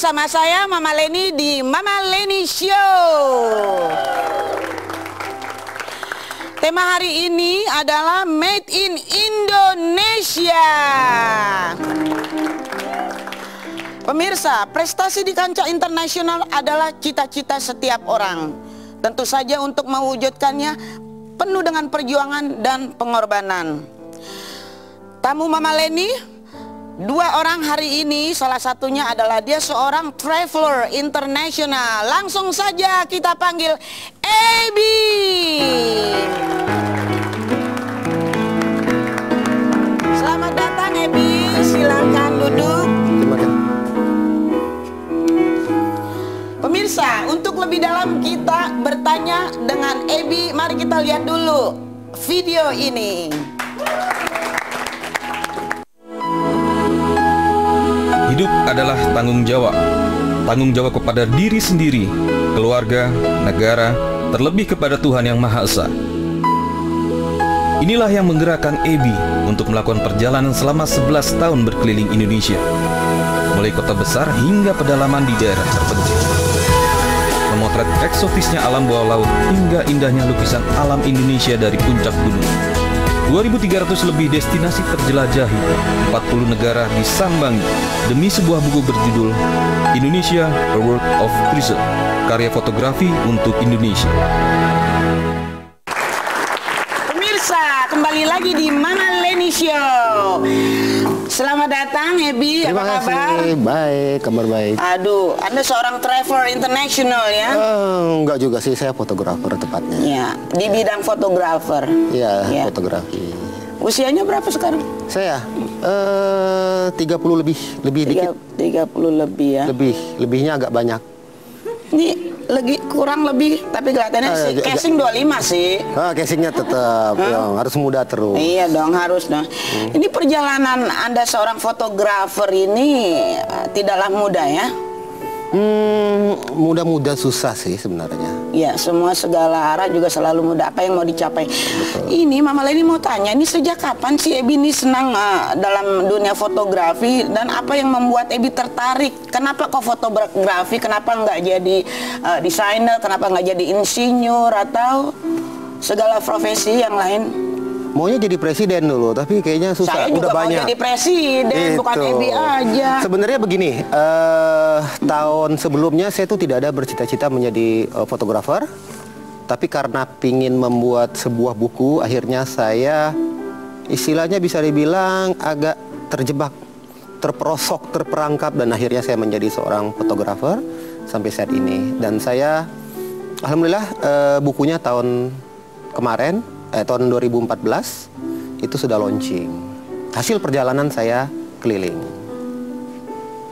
bersama saya Mama Leni di Mama Leni Show. Tema hari ini adalah Made in Indonesia. Pemirsa, prestasi di kancah internasional adalah cita-cita setiap orang. Tentu saja untuk mewujudkannya penuh dengan perjuangan dan pengorbanan. Tamu Mama Leni, dua orang hari ini, salah satunya adalah dia seorang traveler internasional. Langsung saja kita panggil Ebi. Selamat datang Ebi, silakan duduk. Terima kasih. Pemirsa, untuk lebih dalam kita bertanya dengan Ebi, mari kita lihat dulu video ini. Hidup adalah tanggung jawab kepada diri sendiri, keluarga, negara, terlebih kepada Tuhan Yang Maha Esa. Inilah yang menggerakkan Ebi untuk melakukan perjalanan selama 11 tahun berkeliling Indonesia, mulai kota besar hingga pedalaman di daerah terpencil. Memotret eksotisnya alam bawah laut hingga indahnya lukisan alam Indonesia dari puncak gunung. 2.300 lebih destinasi terjelajahi, 40 negara disambangi demi sebuah buku berjudul Indonesia A World of Treasure, karya fotografi untuk Indonesia. Pemirsa, kembali lagi di Mama Leni Show. Selamat datang Ebi, Terima apa kabar? kasih, baik, kabar baik. Aduh, Anda seorang traveler internasional ya? Enggak juga sih, saya fotografer tepatnya. Ya, di bidang fotografer. Iya, Ya. fotografi. Usianya berapa sekarang? Saya 30 lebih dikit. 30 lebih ya. Lebihnya agak banyak. Ini kurang lebih, tapi kelihatannya sih casing 25 sih. Casingnya tetap harus muda terus. Iya dong, harus dong. Ini perjalanan Anda seorang fotografer ini tidaklah mudah ya? Mudah-mudah susah sih sebenarnya. Ya, semua segala arah juga selalu mudah. Apa yang mau dicapai? Betul. Ini Mama Leni mau tanya, ini sejak kapan sih Ebi ini senang dalam dunia fotografi, dan apa yang membuat Ebi tertarik? Kenapa kok fotografi? Kenapa nggak jadi desainer? Kenapa nggak jadi insinyur atau segala profesi yang lain? Maunya jadi presiden dulu, tapi kayaknya susah. Saya juga udah mau banyak. jadi presiden, bukan Ebi aja. Sebenarnya begini, tahun sebelumnya saya tuh tidak ada bercita-cita menjadi fotografer, tapi karena pingin membuat sebuah buku, akhirnya saya istilahnya bisa dibilang agak terjebak, terperosok, terperangkap, dan akhirnya saya menjadi seorang fotografer sampai saat ini. Dan saya, alhamdulillah, bukunya tahun kemarin, tahun 2014 itu sudah launching. Hasil perjalanan saya keliling.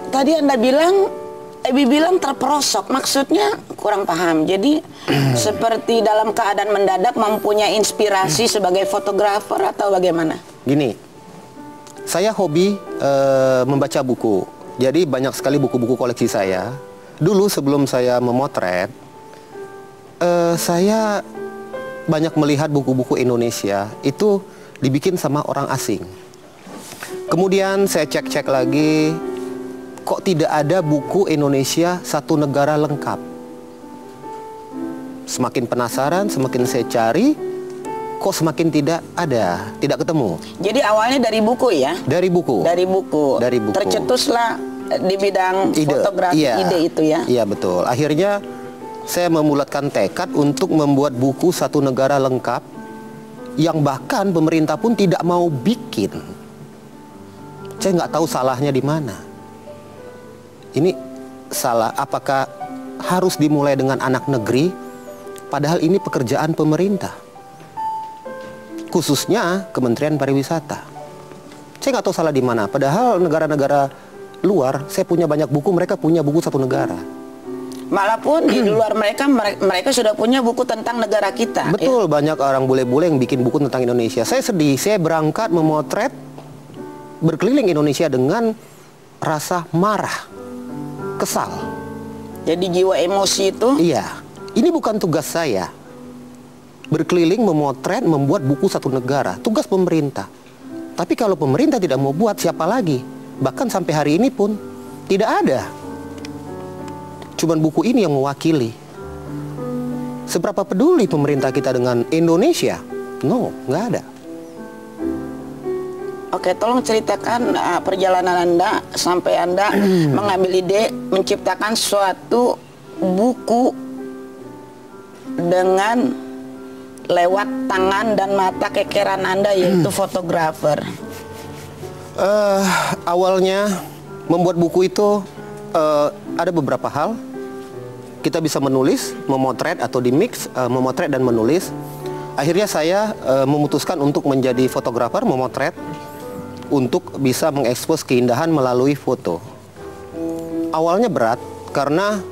Tadi Anda bilang, Ebi bilang terperosok, maksudnya kurang paham. Jadi seperti dalam keadaan mendadak mempunyai inspirasi sebagai fotografer atau bagaimana? Gini, saya hobi membaca buku. Jadi banyak sekali buku-buku koleksi saya. Dulu sebelum saya memotret, saya banyak melihat buku-buku Indonesia itu dibikin sama orang asing. Kemudian saya cek-cek lagi, kok tidak ada buku Indonesia satu negara lengkap. Semakin penasaran, semakin saya cari, kok semakin tidak ada, tidak ketemu. Jadi awalnya dari buku ya? Dari buku. Dari buku. Tercetuslah di bidang fotografi, ide itu ya? Iya betul. Akhirnya saya memulatkan tekad untuk membuat buku satu negara lengkap yang bahkan pemerintah pun tidak mau bikin. Saya nggak tahu salahnya di mana. Ini salah, apakah harus dimulai dengan anak negeri, padahal ini pekerjaan pemerintah, khususnya Kementerian Pariwisata. Saya nggak tahu salah di mana, padahal negara-negara luar, saya punya banyak buku, mereka punya buku satu negara. Malaupun di luar mereka sudah punya buku tentang negara kita. Betul, ya? Banyak orang bule-bule yang bikin buku tentang Indonesia. Saya sedih, saya berangkat memotret berkeliling Indonesia dengan rasa marah, kesal. Jadi jiwa emosi itu? Iya, ini bukan tugas saya. Berkeliling memotret, membuat buku satu negara, tugas pemerintah. Tapi kalau pemerintah tidak mau buat, siapa lagi? Bahkan sampai hari ini pun tidak ada. cuman buku ini yang mewakili. Seberapa peduli pemerintah kita dengan Indonesia? No, nggak ada. Oke, tolong ceritakan perjalanan Anda sampai Anda mengambil ide menciptakan suatu buku dengan lewat tangan dan mata kekeran Anda, yaitu fotografer. Awalnya membuat buku itu ada beberapa hal. Kita bisa menulis, memotret atau dimix, memotret dan menulis. Akhirnya saya memutuskan untuk menjadi fotografer, memotret, untuk bisa mengekspos keindahan melalui foto. Awalnya berat karena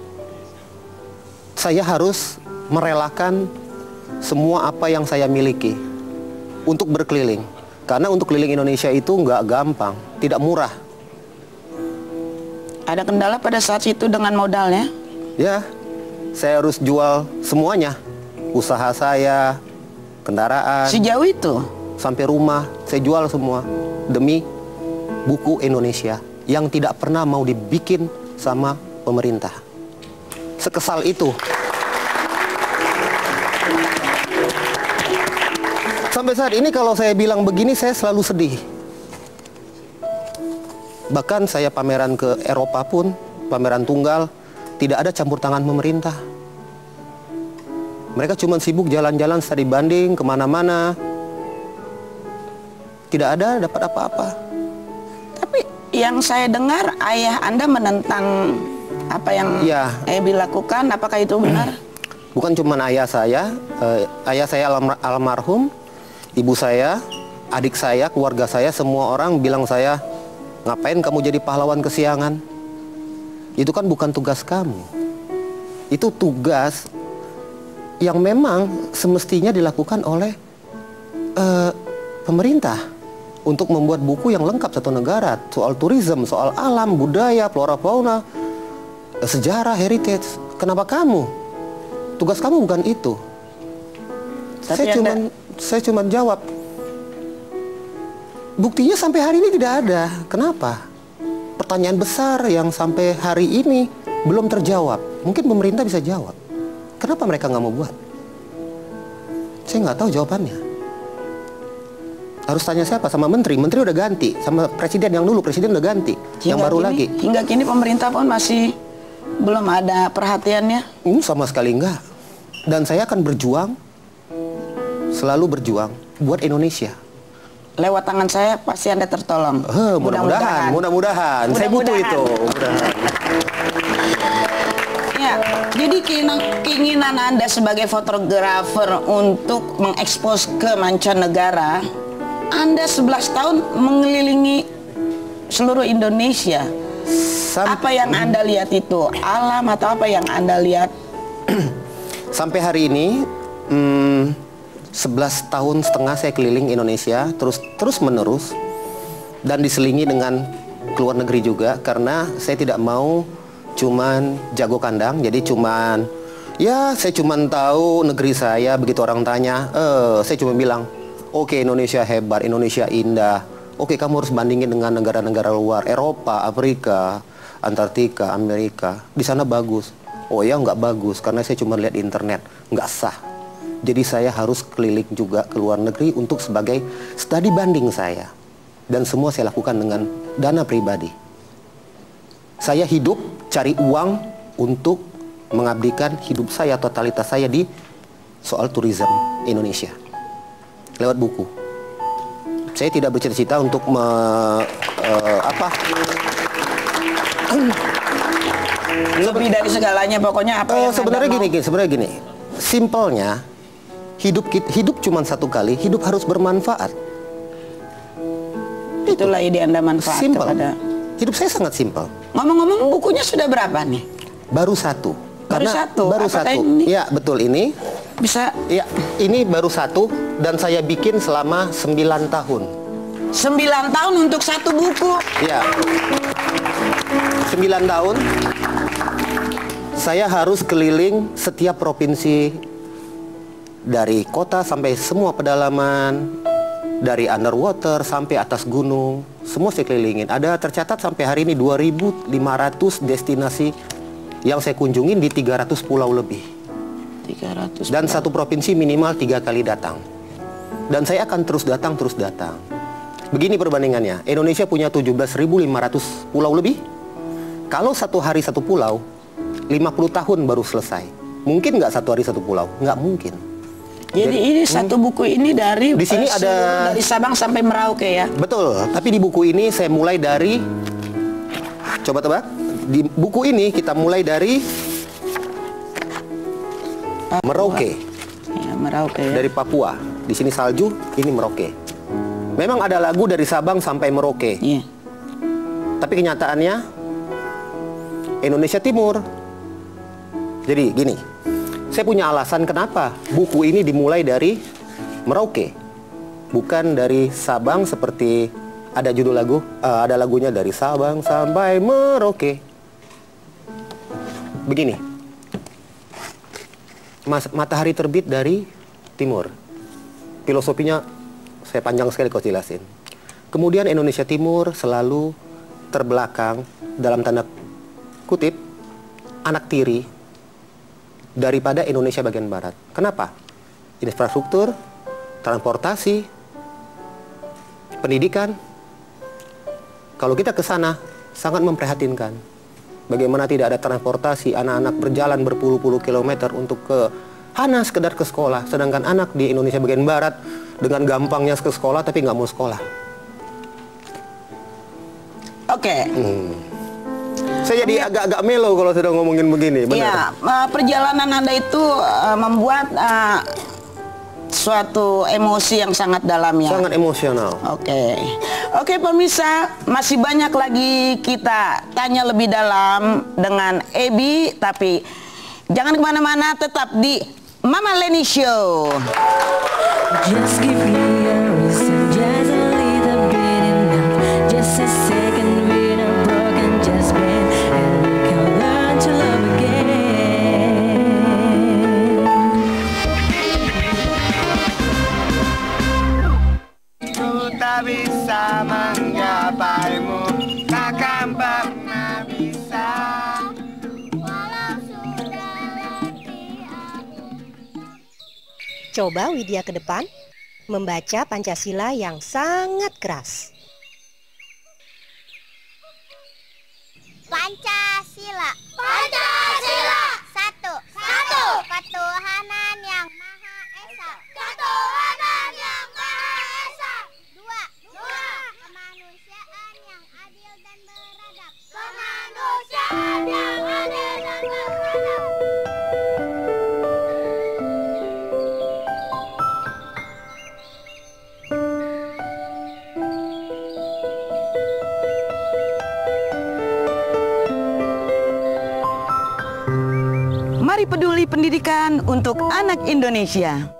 saya harus merelakan semua apa yang saya miliki untuk berkeliling. Karena untuk keliling Indonesia itu nggak gampang, tidak murah. Ada kendala pada saat itu dengan modalnya? Ya, saya harus jual semuanya. Usaha saya, kendaraan. Sejauh itu? Sampai rumah, saya jual semua. Demi buku Indonesia yang tidak pernah mau dibikin sama pemerintah. Sekesal itu. Sampai saat ini kalau saya bilang begini, saya selalu sedih. Bahkan saya pameran ke Eropa pun, pameran tunggal, tidak ada campur tangan pemerintah. Mereka cuma sibuk jalan-jalan studi banding kemana-mana. Tidak ada dapat apa-apa. Tapi yang saya dengar ayah Anda menentang apa yang Ebi lakukan, apakah itu benar? Bukan cuma ayah saya almarhum, ibu saya, adik saya, keluarga saya, semua orang bilang saya, ngapain kamu jadi pahlawan kesiangan? Itu kan bukan tugas kamu. Itu tugas yang memang semestinya dilakukan oleh pemerintah untuk membuat buku yang lengkap satu negara, soal tourism, soal alam, budaya, flora, fauna, sejarah, heritage. Kenapa kamu? Tugas kamu bukan itu. Saya cuma jawab, buktinya sampai hari ini tidak ada. Kenapa? Pertanyaan besar yang sampai hari ini belum terjawab. Mungkin pemerintah bisa jawab. Kenapa mereka nggak mau buat? Saya nggak tahu jawabannya. Harus tanya siapa? Sama menteri. Menteri udah ganti. Sama presiden yang dulu, presiden udah ganti. Yang baru lagi. Hingga kini pemerintah pun masih belum ada perhatiannya? Sama sekali enggak. Dan saya akan berjuang, selalu berjuang buat Indonesia. Lewat tangan saya pasti Anda tertolong. Mudah-mudahan. Saya butuh itu. Ya, jadi keinginan Anda sebagai fotografer untuk mengekspos ke mancanegara, Anda 11 tahun mengelilingi seluruh Indonesia. Apa yang Anda lihat itu? Alam atau apa yang Anda lihat? Sampai hari ini 11 tahun setengah saya keliling Indonesia terus menerus, dan diselingi dengan keluar negeri juga, karena saya tidak mau cuman jago kandang. Jadi saya cuman tahu negeri saya. Begitu orang tanya, saya cuma bilang, oke, Indonesia hebat, Indonesia indah. Oke, kamu harus bandingin dengan negara-negara luar, Eropa, Afrika, Antartika, Amerika. Di sana bagus. Oh ya, nggak bagus karena saya cuma lihat di internet, nggak sah. Jadi saya harus keliling juga ke luar negeri untuk sebagai studi banding saya. Dan semua saya lakukan dengan dana pribadi. Saya hidup cari uang untuk mengabdikan hidup saya, totalitas saya di soal tourism Indonesia. Lewat buku. Saya tidak bercita-cita untuk lebih dari segalanya, pokoknya apa yang sebenarnya gini. Simpelnya, hidup cuma satu kali, hidup harus bermanfaat. Itulah ide Anda, manfaat. Simpel. Hidup saya sangat simpel. Ngomong-ngomong, bukunya sudah berapa nih? Baru satu. Baru satu. Ya, betul, ini. Bisa. Ya, ini baru satu dan saya bikin selama 9 tahun. 9 tahun untuk satu buku? Ya. 9 tahun. Saya harus keliling setiap provinsi, dari kota sampai semua pedalaman, dari underwater sampai atas gunung, semua saya kelilingin. Ada tercatat sampai hari ini 2.500 destinasi yang saya kunjungin di 300 pulau lebih. 300 Dan pulau. satu provinsi minimal 3 kali datang. Dan saya akan terus datang. Begini perbandingannya, Indonesia punya 17.500 pulau lebih. Kalau satu hari satu pulau, 50 tahun baru selesai. Mungkin nggak satu hari satu pulau? Nggak mungkin. Jadi ini satu buku ini dari di sini ada dari Sabang sampai Merauke ya. Betul, tapi di buku ini saya mulai dari, coba tebak, di buku ini kita mulai dari Merauke. Ya, Merauke ya. Dari Papua. Di sini salju, ini Merauke. Memang ada lagu dari Sabang sampai Merauke. Iya. Tapi kenyataannya Indonesia Timur. Jadi gini, saya punya alasan kenapa buku ini dimulai dari Merauke, bukan dari Sabang seperti ada judul lagu, ada lagunya dari Sabang sampai Merauke. Begini, matahari terbit dari timur. Filosofinya saya panjang sekali kau jelasin. Kemudian Indonesia Timur selalu terbelakang dalam tanda kutip anak tiri daripada Indonesia bagian barat. Kenapa? Infrastruktur, transportasi, pendidikan. Kalau kita ke sana sangat memprihatinkan. Bagaimana tidak ada transportasi, anak-anak berjalan berpuluh-puluh kilometer untuk hanya sekedar ke sekolah. Sedangkan anak di Indonesia bagian barat dengan gampangnya ke sekolah tapi nggak mau sekolah. Oke. Saya jadi agak-agak melo kalau sudah ngomongin begini. Benar. Iya, perjalanan Anda itu membuat suatu emosi yang sangat dalam ya. Sangat emosional. Oke pemirsa, masih banyak lagi kita tanya lebih dalam dengan Ebi, tapi jangan kemana-mana, tetap di Mama Leni Show. Just give me a reason, just a little bit enough, just a second with a broken just been, and we can learn to love again. Ku tak bisa menggapaimu, takkan pernah bisa. Coba Widya ke depan membaca Pancasila yang sangat keras. Pancasila. Pancasila. Satu. Ketuhanan yang Maha Esa. Ketuhanan yang Maha Esa. Dua. Kemanusiaan yang adil dan beradab. Kemanusiaan yang adil dan beradab. Mari peduli pendidikan untuk anak Indonesia.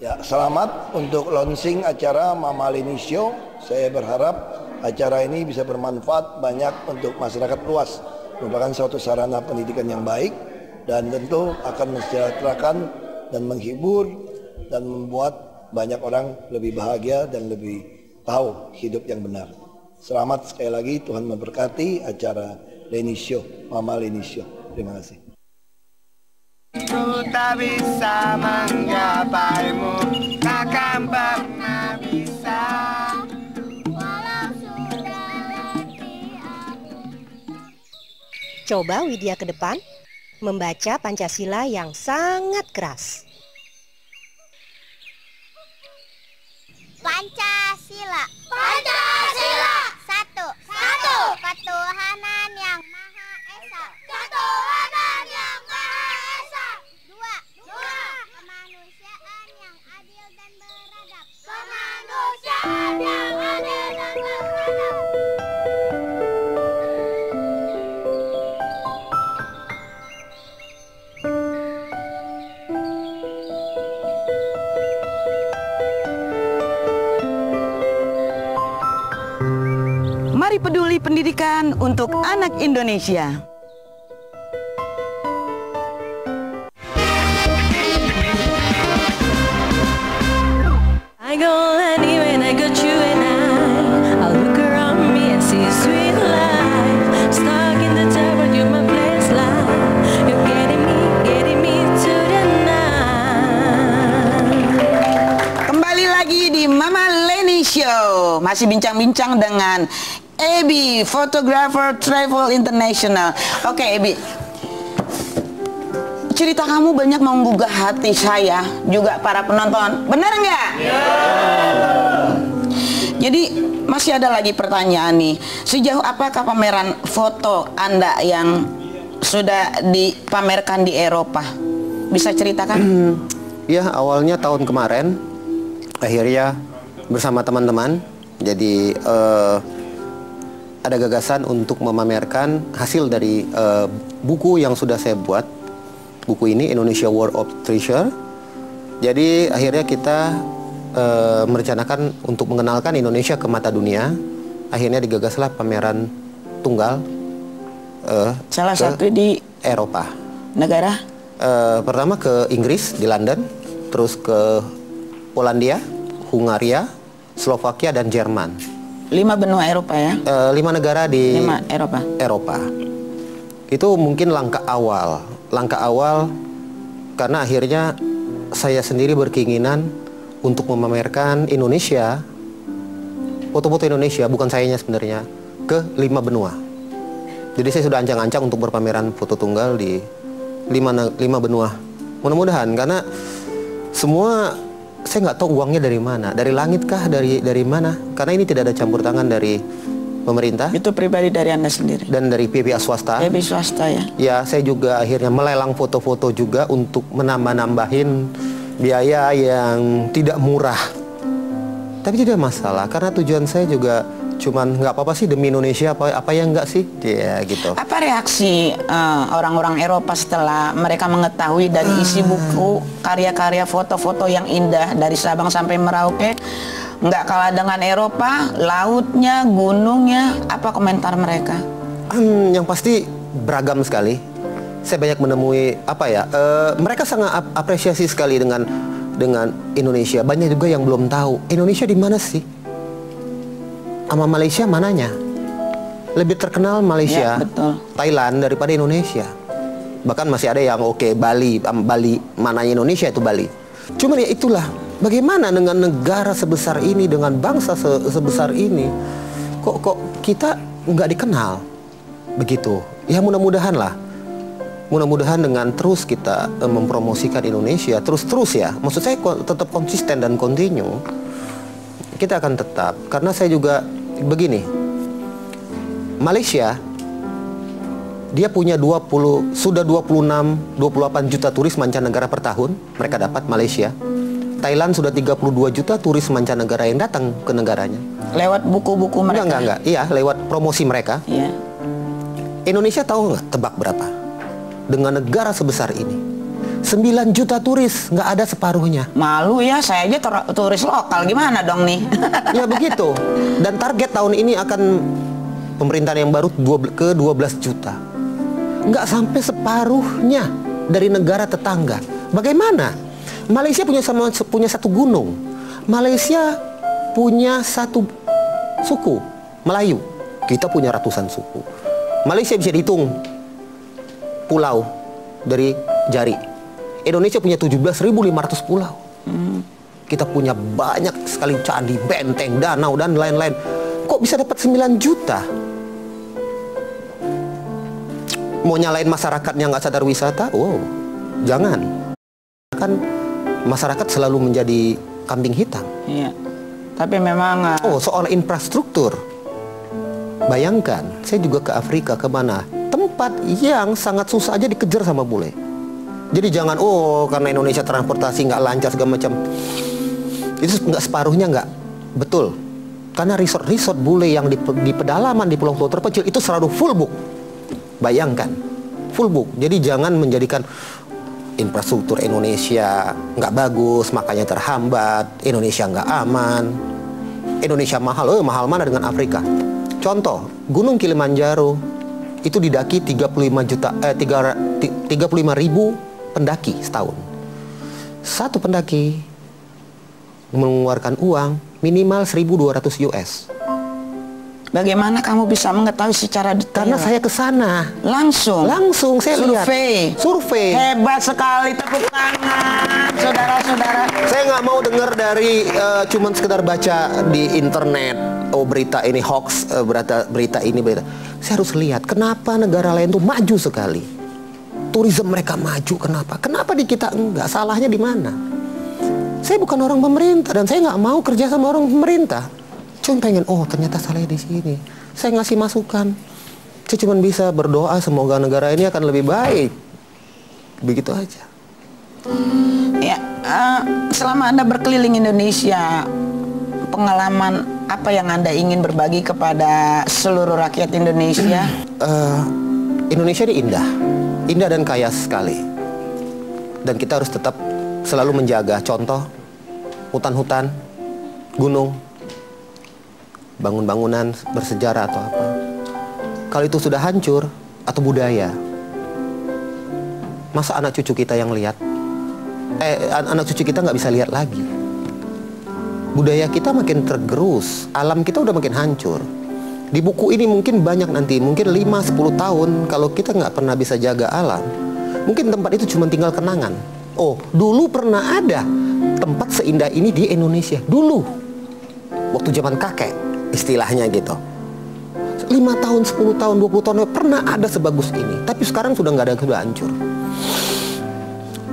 Ya, selamat untuk launching acara Mama Leni Show. Saya berharap acara ini bisa bermanfaat banyak untuk masyarakat luas. Merupakan suatu sarana pendidikan yang baik dan tentu akan mensejahterakan dan menghibur dan membuat banyak orang lebih bahagia dan lebih tahu hidup yang benar. Selamat sekali lagi, Tuhan memberkati acara Leni Show, Mama Leni Show. Terima kasih. Ku tak bisa menggapaimu, takkan pernah bisa. Walau sudah letih aku. Coba Widya ke depan membaca Pancasila yang sangat keras. Pancasila. Pancasila. Satu. Ketuhanan yang Maha Esa. Ketuhanan yang Maha Esa. Dua. Kemanusiaan yang adil dan beradab. Kemanusiaan yang adil dan beradab. Mari peduli pendidikan untuk anak Indonesia. I go anywhere and I got you and I'll look around me and see a sweet light. lagi di Mama Leni Show. Masih bincang-bincang dengan Ebi, Photographer Travel International. Oke, Ebi, cerita kamu banyak menggugah hati saya, juga para penonton. Benar nggak? Jadi masih ada lagi pertanyaan nih. Sejauh apakah pameran foto Anda yang sudah dipamerkan di Eropa? Bisa ceritakan? Ya, awalnya tahun kemarin, akhirnya bersama teman-teman, jadi ada gagasan untuk memamerkan hasil dari buku yang sudah saya buat. Buku ini Indonesia World of Treasure. Jadi akhirnya kita merencanakan untuk mengenalkan Indonesia ke mata dunia. Akhirnya digagaslah pameran tunggal salah satu di Eropa. Negara? Pertama ke Inggris di London, terus ke Polandia, Hungaria, Slovakia dan Jerman. 5 benua Eropa ya? 5 negara di 5 Eropa. Itu mungkin langkah awal karena akhirnya saya sendiri berkeinginan untuk memamerkan Indonesia, foto-foto Indonesia, bukan sayanya sebenarnya, ke 5 benua. Jadi saya sudah ancang-ancang untuk berpameran foto tunggal di 5 benua. Mudah-mudahan, karena semua saya nggak tahu uangnya dari mana, dari langit kah, dari mana? Karena ini tidak ada campur tangan dari pemerintah. Itu pribadi dari Anda sendiri? Dan dari pihak swasta. Pihak swasta ya? Ya, saya juga akhirnya melelang foto-foto juga untuk menambah-nambahin biaya yang tidak murah. Tapi tidak masalah, karena tujuan saya juga cuman nggak apa-apa sih demi Indonesia, apa yang nggak sih? Ya gitu. Apa reaksi orang-orang Eropa setelah mereka mengetahui dari isi buku, karya-karya foto-foto yang indah dari Sabang sampai Merauke? Nggak kalah dengan Eropa, lautnya, gunungnya, apa komentar mereka? Yang pasti beragam sekali. Saya banyak menemui mereka sangat apresiasi sekali dengan Indonesia. Banyak juga yang belum tahu Indonesia di mana sih, sama Malaysia mananya. Lebih terkenal Malaysia, ya, betul. Thailand daripada Indonesia. Bahkan masih ada yang Bali mananya Indonesia itu Bali. Cuman ya itulah, bagaimana dengan negara sebesar ini, dengan bangsa sebesar ini, kok kita nggak dikenal begitu. Ya mudah-mudahan lah. Mudah-mudahan dengan terus kita mempromosikan Indonesia, terus ya. Maksud saya tetap konsisten dan continue. Kita akan tetap, karena saya juga begini. Malaysia dia punya 28 juta turis mancanegara per tahun, mereka dapat Malaysia. Thailand sudah 32 juta turis mancanegara yang datang ke negaranya. Lewat buku-buku mereka? Enggak. Iya, lewat promosi mereka. Iya. Indonesia tahu nggak, tebak berapa? Dengan negara sebesar ini, 9 juta turis, nggak ada separuhnya. Malu ya, saya aja turis lokal, gimana dong nih? Ya begitu. Dan target tahun ini akan pemerintahan yang baru ke 12 juta. Nggak sampai separuhnya dari negara tetangga. Bagaimana? Malaysia punya satu gunung. Malaysia punya satu suku, Melayu. Kita punya ratusan suku. Malaysia bisa dihitung pulau dari jari. Indonesia punya 17.500 pulau. Kita punya banyak sekali candi, benteng, danau, dan lain-lain. Kok bisa dapat 9 juta? Mau nyalain masyarakatnya nggak sadar wisata? Wow, jangan. Kan masyarakat selalu menjadi kambing hitam. Iya. Tapi memang... soal infrastruktur. Bayangkan, saya juga ke Afrika, ke mana? Tempat yang sangat susah aja dikejar sama bule. Jadi jangan, karena Indonesia transportasi nggak lancar segala macam. Itu nggak separuhnya, nggak. Betul. Karena resort bule yang di pedalaman, di pulau-pulau terpencil, itu selalu full book. Bayangkan, full book. Jadi jangan menjadikan infrastruktur Indonesia nggak bagus, makanya terhambat. Indonesia nggak aman. Indonesia mahal, mahal mana dengan Afrika? Contoh, Gunung Kilimanjaro itu didaki 35 ribu pendaki setahun. Satu pendaki mengeluarkan uang minimal 1.200 US. Bagaimana kamu bisa mengetahui secara detail? Karena saya ke sana. Langsung saya lihat. Survei. Hebat sekali, tepuk tangan, saudara-saudara. Saya nggak mau dengar dari cuman sekedar baca di internet. Oh, berita ini hoax, berita ini berita. Saya harus lihat kenapa negara lain tuh maju sekali. Tourism mereka maju, kenapa? Kenapa di kita enggak? Salahnya di mana? Saya bukan orang pemerintah dan saya nggak mau kerja sama orang pemerintah. Cuma pengen, oh ternyata salahnya di sini. Saya ngasih masukan. Saya cuma bisa berdoa semoga negara ini akan lebih baik. Begitu aja. Ya, selama Anda berkeliling Indonesia, pengalaman apa yang Anda ingin berbagi kepada seluruh rakyat Indonesia? Indonesia ini indah dan kaya sekali. Dan kita harus tetap selalu menjaga. Contoh, hutan-hutan, gunung, bangun-bangunan bersejarah atau apa. Kalau itu sudah hancur, atau budaya, masa anak cucu kita yang lihat? Anak cucu kita nggak bisa lihat lagi. Budaya kita makin tergerus, alam kita udah makin hancur. Di buku ini mungkin banyak nanti, mungkin 5-10 tahun kalau kita nggak pernah bisa jaga alam, mungkin tempat itu cuma tinggal kenangan. Oh, dulu pernah ada tempat seindah ini di Indonesia. Dulu, waktu zaman kakek, istilahnya gitu. 5 tahun, 10 tahun, 20 tahun pernah ada sebagus ini. Tapi sekarang sudah nggak ada, sudah hancur.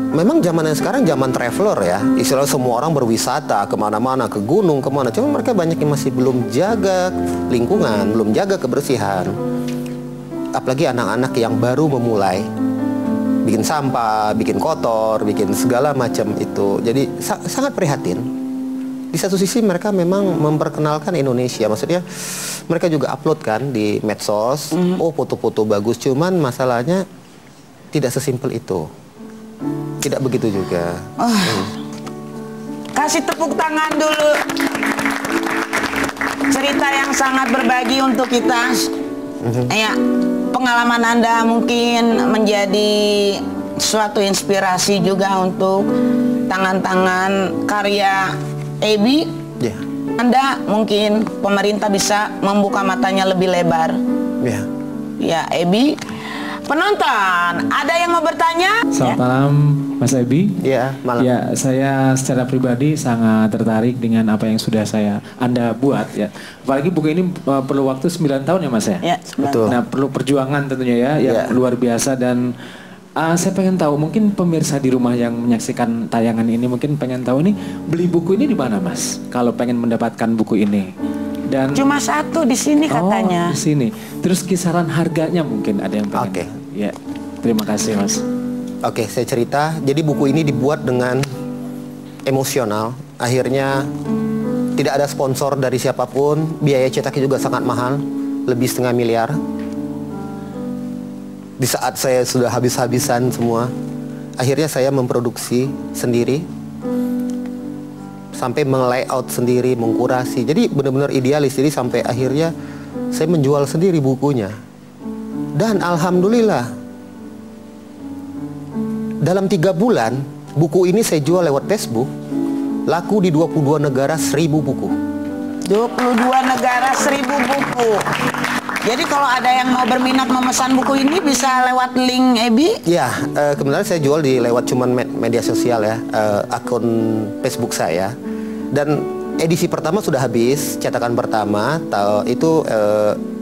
Memang zamannya sekarang zaman traveler ya. Istilah semua orang berwisata kemana-mana, ke gunung, kemana. Cuma mereka banyak yang masih belum jaga lingkungan, belum jaga kebersihan. Apalagi anak-anak yang baru memulai. Bikin sampah, bikin kotor, bikin segala macam itu. Jadi sangat prihatin. Di satu sisi mereka memang memperkenalkan Indonesia, maksudnya mereka juga upload kan di medsos, oh foto-foto bagus, cuman masalahnya tidak sesimpel itu, tidak begitu juga. Kasih tepuk tangan dulu. Cerita yang sangat berbagi untuk kita. Ya, pengalaman Anda mungkin menjadi suatu inspirasi juga untuk tangan-tangan karya Ebi. Ya. Anda mungkin pemerintah bisa membuka matanya lebih lebar. Ya. Ya, Ebi. Penonton, ada yang mau bertanya? Selamat malam, Mas Ebi. Ya, malam. Ya, saya secara pribadi sangat tertarik dengan apa yang sudah Anda buat ya. Apalagi buku ini perlu waktu 9 tahun ya Mas ya? Ya, betul. Nah, perlu perjuangan tentunya ya, yang luar biasa dan saya pengen tahu, mungkin pemirsa di rumah yang menyaksikan tayangan ini mungkin pengen tahu nih, beli buku ini di mana Mas? Kalau pengen mendapatkan buku ini. Dan cuma satu di sini katanya. Oh, di sini. Terus kisaran harganya mungkin ada yang pengen. Oke. Ya. Terima kasih Mas. Oke, saya cerita. Jadi buku ini dibuat dengan emosional. Akhirnya tidak ada sponsor dari siapapun. Biaya cetaknya juga sangat mahal, lebih 500 miliar. Di saat saya sudah habis-habisan semua, akhirnya saya memproduksi sendiri, sampai meng-layout sendiri, mengkurasi. Jadi benar-benar idealis. Jadi sampai akhirnya saya menjual sendiri bukunya. Dan alhamdulillah, dalam 3 bulan, buku ini saya jual lewat Facebook, laku di 22 negara 1000 buku. 22 negara 1000 buku. Jadi kalau ada yang mau berminat memesan buku ini bisa lewat link Ebi? Ya, kebetulan saya jual lewat cuman media sosial ya, akun Facebook saya. Dan edisi pertama sudah habis, cetakan pertama itu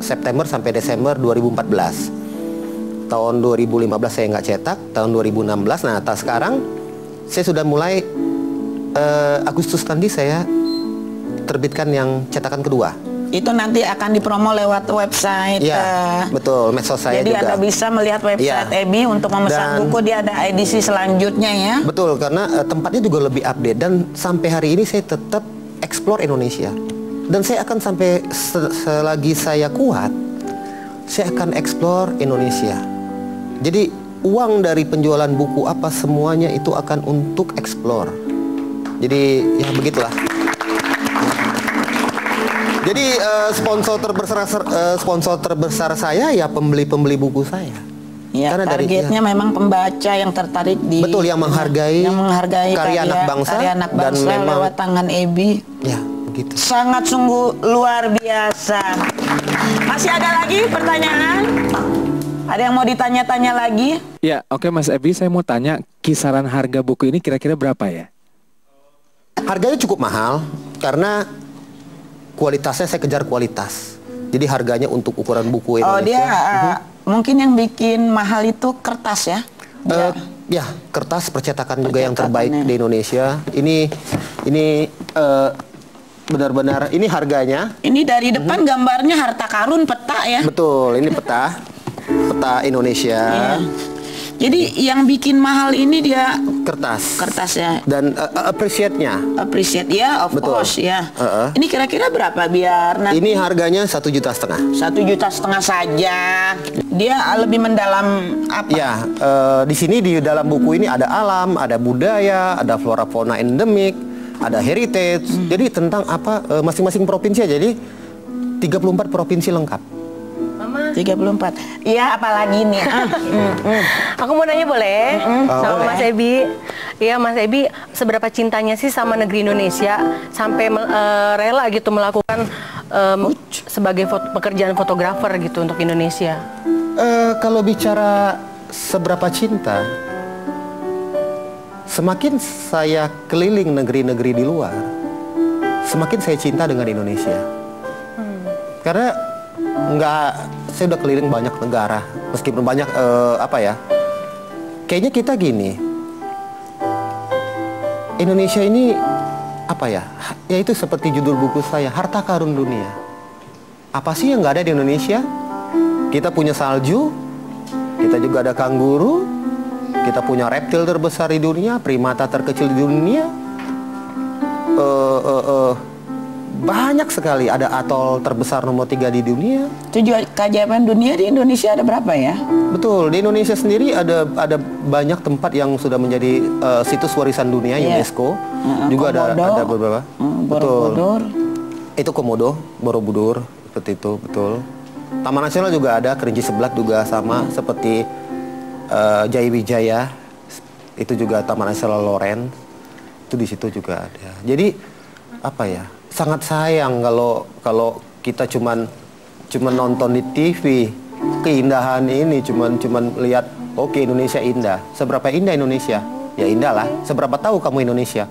September sampai Desember 2014. Tahun 2015 saya nggak cetak, tahun 2016. Nah, sekarang saya sudah mulai Agustus nanti saya terbitkan yang cetakan kedua. Itu nanti akan dipromo lewat website. Ya, betul, medsos saya jadi juga. Anda bisa melihat website Ebi untuk memesan buku. Dia ada edisi selanjutnya ya. Betul, karena tempatnya juga lebih update. Dan sampai hari ini saya tetap explore Indonesia. Dan saya akan sampai selagi saya kuat, saya akan explore Indonesia. Jadi uang dari penjualan buku apa semuanya itu akan untuk explore. Jadi ya begitulah. Jadi sponsor terbesar saya ya pembeli buku saya. Ya, karena targetnya memang pembaca yang tertarik di betul, yang menghargai karya anak bangsa dan memang lewat tangan Ebi. Ya, begitu. Sangat sungguh luar biasa. Masih ada lagi pertanyaan? Ada yang mau ditanya-tanya lagi? Ya, oke Mas Ebi, saya mau tanya kisaran harga buku ini kira-kira berapa ya? Harganya cukup mahal karena kualitasnya saya kejar kualitas. Jadi harganya untuk ukuran buku Indonesia. Oh dia mungkin yang bikin mahal itu kertas ya? Ya, kertas percetakan juga yang terbaik di Indonesia. Ini benar-benar ini harganya. Ini dari depan gambarnya harta karun peta ya? Betul, ini peta Indonesia. Iya. Jadi yang bikin mahal ini dia kertas ya. Dan appreciate-nya. Appreciate ya, of Betul. course ya. Ini kira-kira berapa biar nanti? Ini harganya 1,5 juta. 1,5 juta saja. Dia lebih mendalam apa? Ya, di sini di dalam buku ini ada alam, ada budaya, ada flora fauna endemik, ada heritage. Jadi tentang apa masing-masing provinsi ya. Jadi 34 provinsi lengkap. 34. Iya, apalagi nih? Aku mau nanya boleh? Sama boleh. Mas Ebi. Iya, Mas Ebi, seberapa cintanya sih sama negeri Indonesia sampai rela gitu melakukan sebagai pekerjaan fotografer gitu untuk Indonesia? Kalau bicara seberapa cinta, semakin saya keliling negeri-negeri di luar, semakin saya cinta dengan Indonesia. Karena saya udah keliling banyak negara, meskipun banyak kayaknya kita gini, Indonesia ini ya itu seperti judul buku saya, harta karun dunia. Apa sih yang nggak ada di Indonesia? Kita punya salju, kita juga ada kanguru, kita punya reptil terbesar di dunia, primata terkecil di dunia. Banyak sekali, ada atol terbesar nomor 3 di dunia. Itu juga keajaiban dunia. Di Indonesia ada berapa ya? Betul, di Indonesia sendiri ada banyak tempat yang sudah menjadi situs warisan dunia UNESCO. Juga ada beberapa. Borobudur. Itu Komodo, Borobudur, seperti itu, betul. Taman Nasional juga ada, Kerinci Seblak juga sama seperti Jaya itu juga Taman Nasional Loren. Itu di situ juga ada. Jadi sangat sayang kalau kita cuman nonton di TV keindahan ini, cuman lihat oke, Indonesia indah. Seberapa indah Indonesia? Ya indah lah. Seberapa tahu kamu Indonesia?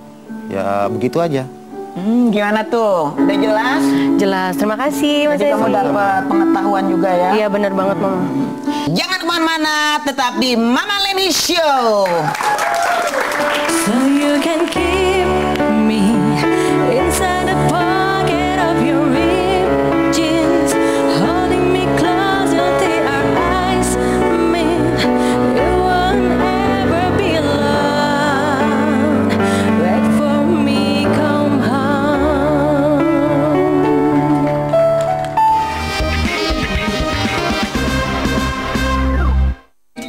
Ya begitu aja. Gimana tuh? Udah jelas? Jelas. Terima kasih Mas Jadi Ebi. kamu dapat pengetahuan juga ya? Iya benar banget Mama. Jangan kemana-mana, tetap di Mama Leni Show. So you can keep me inside the pocket of your ripped jeans, holding me close until our eyes meet. You won't ever be alone. Wait for me, come home.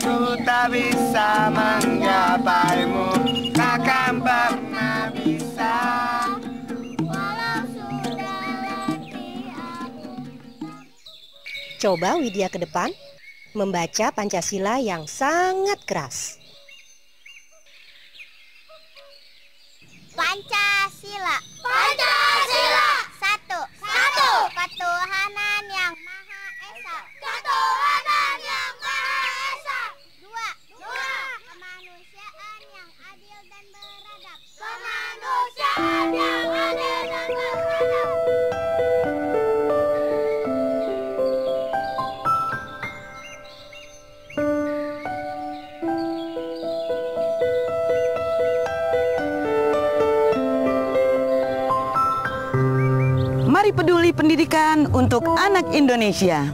Ku tak bisa menggapaimu, takkan pernah bisa. Coba Widya ke depan membaca Pancasila yang sangat keras. Pancasila. Pancasila. Satu. Ketuhanan yang Maha Esa. Ketuhanan yang Maha Esa. Dua. Kemanusiaan yang adil dan beradab. Kemanusiaan yang adil dan beradab. Mari peduli pendidikan untuk anak Indonesia.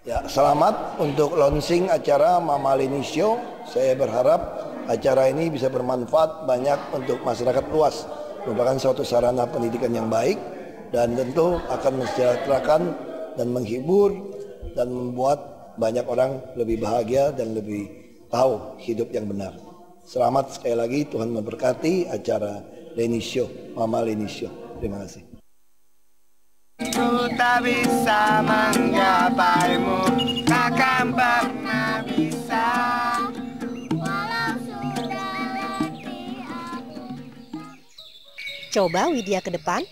Ya, selamat untuk launching acara Mama Leni Show. Saya berharap acara ini bisa bermanfaat banyak untuk masyarakat luas. Merupakan suatu sarana pendidikan yang baik dan tentu akan mensejahterakan dan menghibur dan membuat banyak orang lebih bahagia dan lebih tahu hidup yang benar. Selamat sekali lagi, Tuhan memberkati acara Leni Show, Mama Leni Show. Terima kasih. Ku tak bisa menggapaimu, takkan pernah bisa. Walau sudah letih aku. Coba Widya ke depan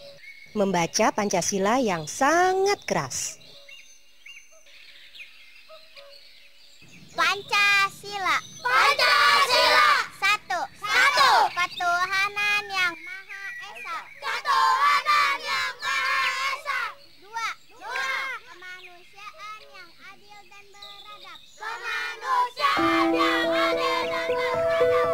membaca Pancasila yang sangat keras. Pancasila. Pancasila. Satu. Satu. Ketuhanan yang Maha Esa. Ketuhanan yang Maha Esa. Dua. Dua. Kemanusiaan yang adil dan beradab. Kemanusiaan yang adil dan beradab.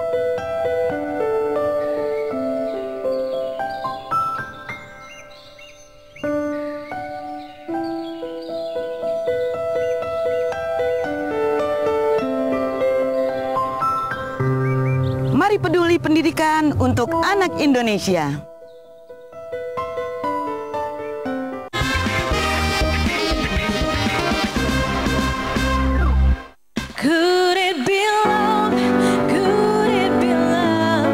Mari peduli pendidikan untuk anak Indonesia. Could it be love? Could it be love?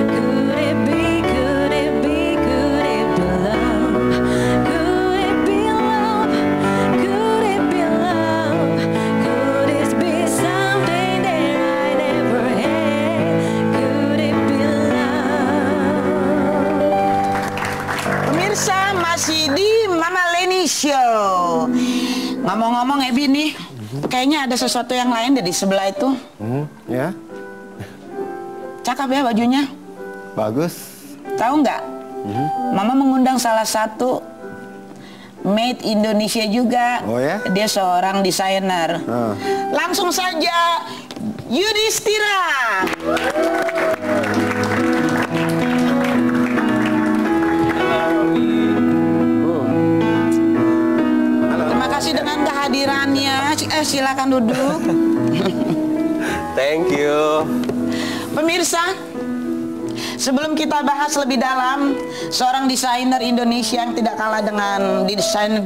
Could it be, could it be, could it be love? Could it be love? Could it be love? Could it be something that I never had? Could it be love? Pemirsa, masih di Mama Leni Show. Ngomong-ngomong Ebi nih, kayaknya ada sesuatu yang lain deh di sebelah itu. Ya, Cakep ya bajunya. bagus. Tahu nggak? Mama mengundang salah satu Made Indonesia juga. Oh ya? Dia seorang desainer. Langsung saja Yudhistira. Terima kasih dengan kehadirannya. Silakan duduk. Thank you. Pemirsa, sebelum kita bahas lebih dalam seorang desainer Indonesia yang tidak kalah dengan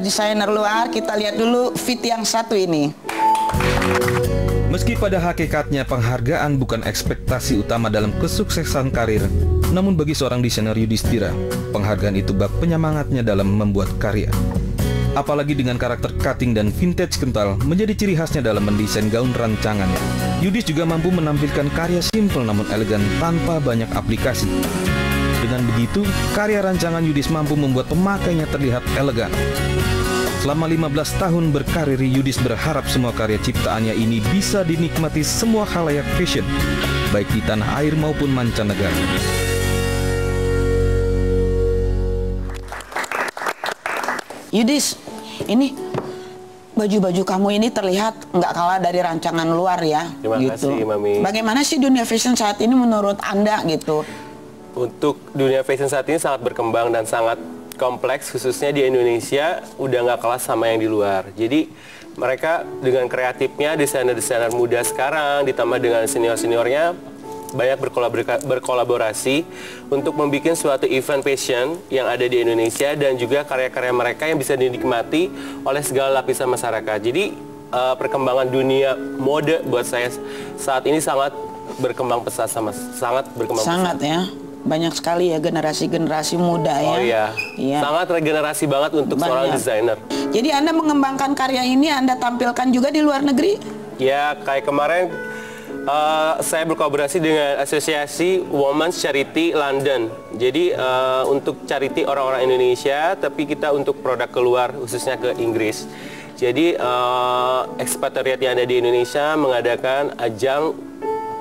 desainer luar, kita lihat dulu fit yang satu ini. Meski pada hakikatnya penghargaan bukan ekspektasi utama dalam kesuksesan karir, namun bagi seorang desainer Yudhistira, penghargaan itu bak penyemangatnya dalam membuat karya. Apalagi dengan karakter cutting dan vintage kental menjadi ciri khasnya dalam mendesain gaun rancangannya. Yudhis juga mampu menampilkan karya simpel namun elegan tanpa banyak aplikasi. Dengan begitu, karya rancangan Yudhis mampu membuat pemakainya terlihat elegan. Selama 15 tahun berkarir, Yudhis berharap semua karya ciptaannya ini bisa dinikmati semua khalayak fashion, baik di tanah air maupun mancanegara. Yudhis, ini baju-baju kamu ini terlihat nggak kalah dari rancangan luar ya. Terima gitu. kasih, Mami. Bagaimana sih dunia fashion saat ini menurut Anda gitu? Untuk dunia fashion saat ini sangat berkembang dan sangat kompleks, khususnya di Indonesia udah nggak kalah sama yang di luar. Jadi mereka dengan kreatifnya, desainer-desainer muda sekarang ditambah dengan senior-seniornya banyak berkolaborasi untuk membuat suatu event fashion yang ada di Indonesia dan juga karya-karya mereka yang bisa dinikmati oleh segala lapisan masyarakat. Jadi perkembangan dunia mode buat saya saat ini sangat berkembang pesat, sangat berkembang pesat. Sangat ya, banyak sekali ya generasi-generasi muda ya. Oh iya, iya. Sangat regenerasi banget untuk seorang desainer. Jadi Anda mengembangkan karya ini Anda tampilkan juga di luar negeri? Ya, kayak kemarin saya berkolaborasi dengan asosiasi Women's Charity London. Jadi untuk charity orang-orang Indonesia, tapi kita untuk produk keluar khususnya ke Inggris. Jadi ekspatriat yang ada di Indonesia mengadakan ajang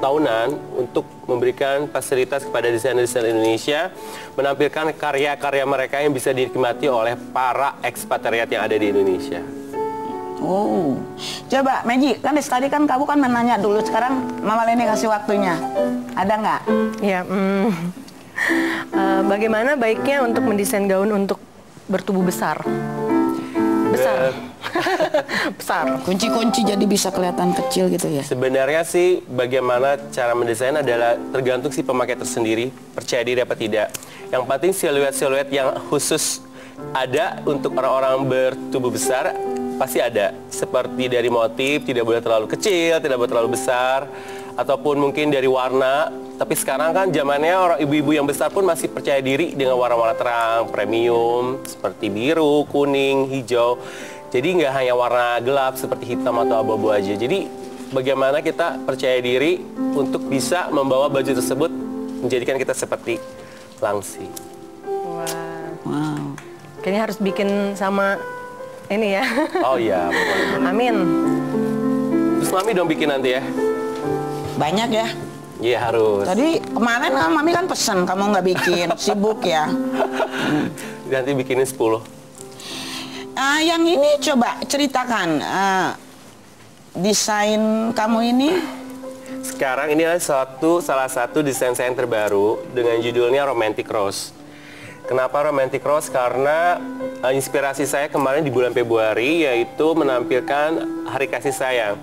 tahunan untuk memberikan fasilitas kepada desainer-desainer Indonesia menampilkan karya-karya mereka yang bisa dinikmati oleh para ekspatriat yang ada di Indonesia. Oh, coba Meji, kan tadi kan kamu kan menanya dulu, sekarang Mama Leni kasih waktunya, ada nggak? Ya, bagaimana baiknya untuk mendesain gaun untuk bertubuh besar? Besar. Besar. Kunci-kunci jadi bisa kelihatan kecil gitu ya? Sebenarnya sih bagaimana cara mendesain adalah tergantung si pemakai tersendiri, percaya diri apa tidak. Yang penting siluet-siluet yang khusus ada untuk orang-orang bertubuh besar pasti ada. Seperti dari motif, tidak boleh terlalu kecil, tidak boleh terlalu besar, ataupun mungkin dari warna. Tapi sekarang kan zamannya orang ibu-ibu yang besar pun masih percaya diri dengan warna-warna terang, premium, seperti biru, kuning, hijau. Jadi nggak hanya warna gelap seperti hitam atau abu-abu aja. Jadi bagaimana kita percaya diri untuk bisa membawa baju tersebut menjadikan kita seperti langsing. Wow. Kayaknya harus bikin sama ini ya. Oh iya. Amin. Terus Mami dong bikin nanti ya. Banyak ya. Iya harus. Tadi kemarin Mami kan pesen, kamu nggak bikin, sibuk ya. Nanti bikinin 10. Yang ini coba ceritakan desain kamu ini. Sekarang ini adalah salah satu desain saya yang terbaru dengan judulnya Romantic Rose. Kenapa Romantic Rose? Karena inspirasi saya kemarin di bulan Februari yaitu menampilkan Hari Kasih Sayang.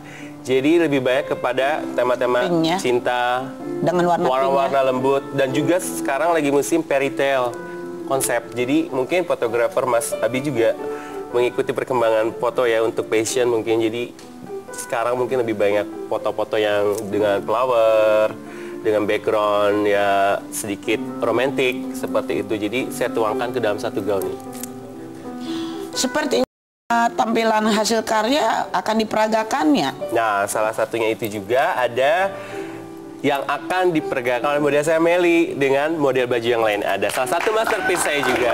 Jadi lebih banyak kepada tema-tema cinta dengan warna-warna lembut, dan juga sekarang lagi musim fairy tale konsep. Jadi mungkin fotografer Mas Abi juga mengikuti perkembangan foto ya untuk passion mungkin. Jadi sekarang mungkin lebih banyak foto-foto yang dengan flower, dengan background ya sedikit romantis seperti itu. Jadi saya tuangkan ke dalam satu gaun ini. Seperti tampilan hasil karya akan diperagakan ya? Nah, salah satunya itu juga ada yang akan diperagakan oleh model saya Meli dengan model baju yang lain. Ada salah satu masterpiece saya juga.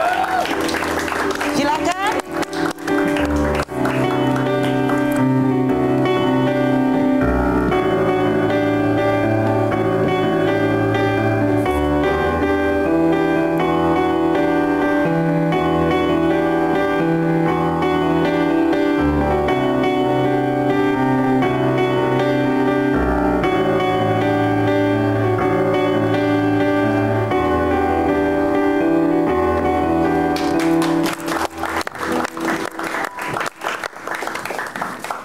Silakan.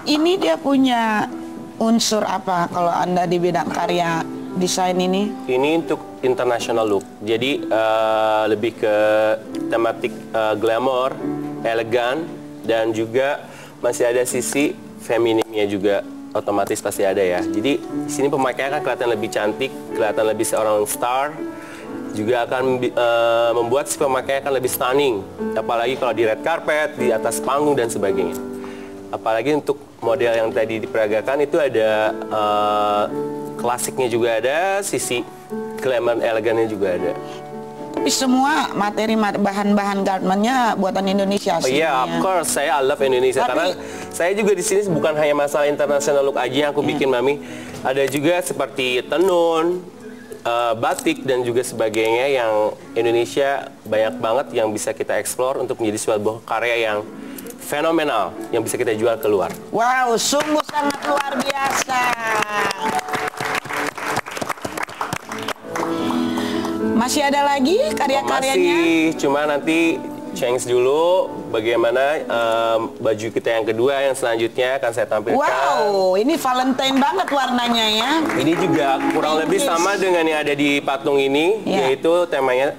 Ini dia punya unsur apa kalau Anda di bidang karya desain ini? Ini untuk international look. Jadi lebih ke tematik glamour, elegan, dan juga masih ada sisi feminimnya juga otomatis pasti ada ya. Jadi di sini pemakaian akan kelihatan lebih cantik, kelihatan lebih seorang star. Juga akan membuat si pemakaian akan lebih stunning. Apalagi kalau di red carpet, di atas panggung dan sebagainya. Apalagi untuk model yang tadi diperagakan itu ada klasiknya juga ada, sisi glamour elegannya juga ada. Tapi semua materi bahan-bahan garmentnya buatan Indonesia sih. Iya, of course, saya love Indonesia. Karena saya juga di sini bukan hanya masalah international look aja yang aku bikin, Mami. Ada juga seperti tenun, batik dan juga sebagainya yang Indonesia banyak banget yang bisa kita explore untuk menjadi sebuah karya yang fenomenal yang bisa kita jual keluar. Wow, sungguh sangat luar biasa. Masih ada lagi karya-karyanya? Masih, cuma nanti change dulu bagaimana baju kita yang kedua yang selanjutnya akan saya tampilkan. Wow, ini Valentine banget warnanya ya. Ini juga kurang lebih sama dengan yang ada di patung ini, yaitu temanya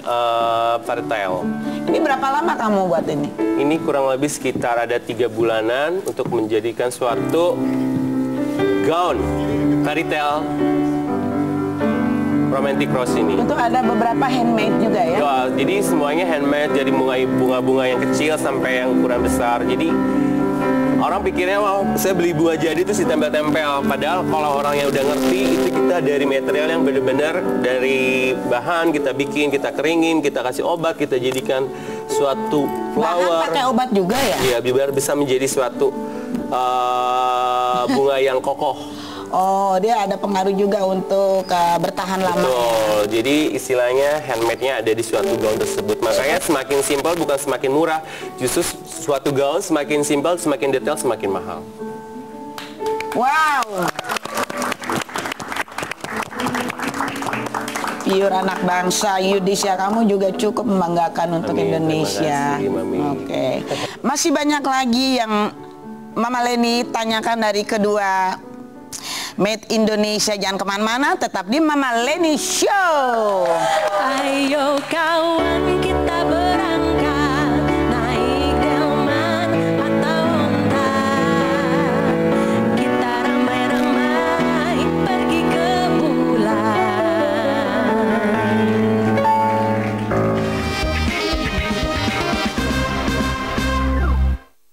fairy tale. Ini berapa lama kamu buat ini? Ini kurang lebih sekitar ada 3 bulanan untuk menjadikan suatu gaun fairy tale Romantic Rose ini. Itu ada beberapa handmade juga ya? Ya, jadi semuanya handmade, dari bunga-bunga yang kecil sampai yang ukuran besar. Jadi orang pikirnya, wah saya beli bunga jadi itu ditempel-tempel. Padahal kalau orang yang udah ngerti, itu kita dari material yang benar-benar dari bahan kita bikin, kita keringin, kita kasih obat, kita jadikan suatu flower. Bahan pakai obat juga ya? Iya, biar bisa menjadi suatu bunga yang kokoh. Oh, dia ada pengaruh juga untuk bertahan lama. Betul. Jadi istilahnya handmade-nya ada di suatu gaun tersebut. Makanya semakin simpel bukan semakin murah. Justru suatu gaun semakin simpel, semakin detail, semakin mahal. Wow. Pure anak bangsa, Yudisya, kamu juga cukup membanggakan untuk Indonesia. Oke. Masih banyak lagi yang Mama Leni tanyakan dari kedua Made Indonesia. Jangan kemana-mana, tetap di Mama Leni Show. Ayo kawan kita berangkat, naik delman atau onta. Kita ramai-ramai pergi ke bulan.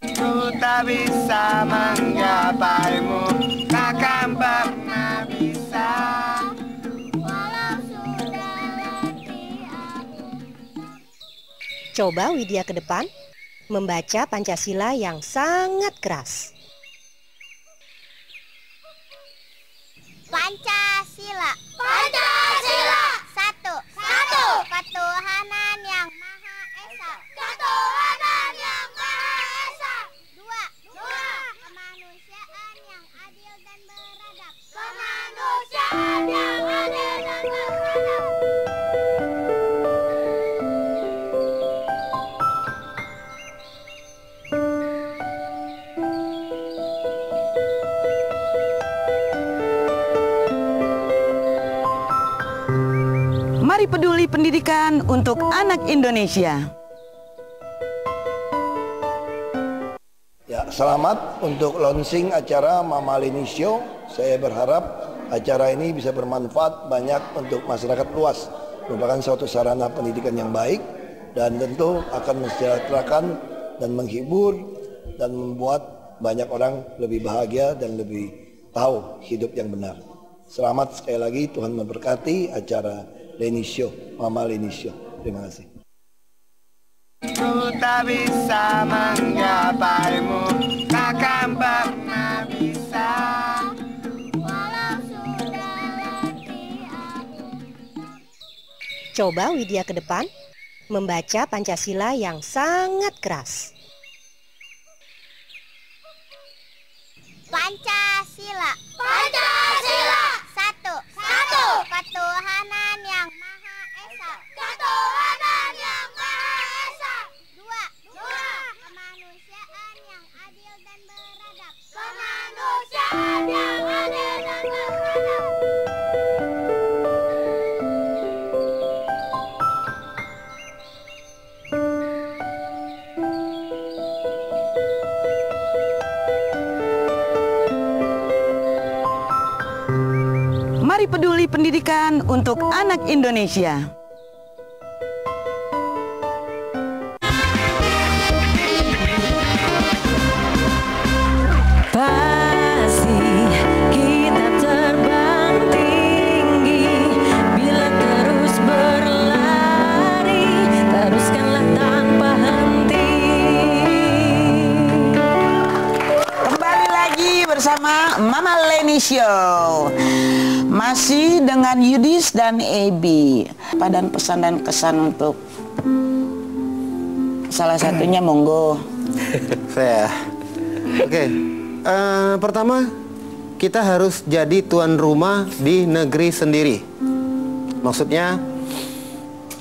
Ku tak bisa menggapaimu, takkan pernah bisa. Walau sudah letih aku. Coba Widya ke depan. membaca Pancasila yang sangat keras. Pancasila. Pancasila. Satu. Ketuhanan yang Maha Esa. Ketuhanan yang Maha Esa. Dua. Kemanusiaan yang adil dan beradab. Kemanusiaan yang adil dan beradab. Mari peduli pendidikan untuk anak Indonesia. Ya, selamat untuk launching acara Mama Leni Show. Saya berharap acara ini bisa bermanfaat banyak untuk masyarakat luas. Merupakan suatu sarana pendidikan yang baik dan tentu akan mensejahterakan dan menghibur dan membuat banyak orang lebih bahagia dan lebih tahu hidup yang benar. Selamat sekali lagi, Tuhan memberkati acara Leni Show, Mama Leni Show. Terima kasih. Ku tak bisa menggapaimu, takkan pernah bisa. Walau sudah letih aku. Coba Widya ke depan, membaca Pancasila yang sangat keras. Pancasila. Pancasila. Satu. Ketuhanan yang Maha Esa. Ketuhanan yang Maha Esa. Dua. Kemanusiaan yang adil dan beradab. Kemanusiaan yang adil dan beradab. Mari peduli pendidikan untuk anak Indonesia. Pasti kita terbang tinggi bila terus berlari, teruskanlah tanpa henti. Kembali lagi bersama Mama Leni Show. Masih dengan Yudis dan Ebi. Padan pesan dan kesan untuk salah satunya, monggo. Saya. Oke. Pertama, kita harus jadi tuan rumah di negeri sendiri. Maksudnya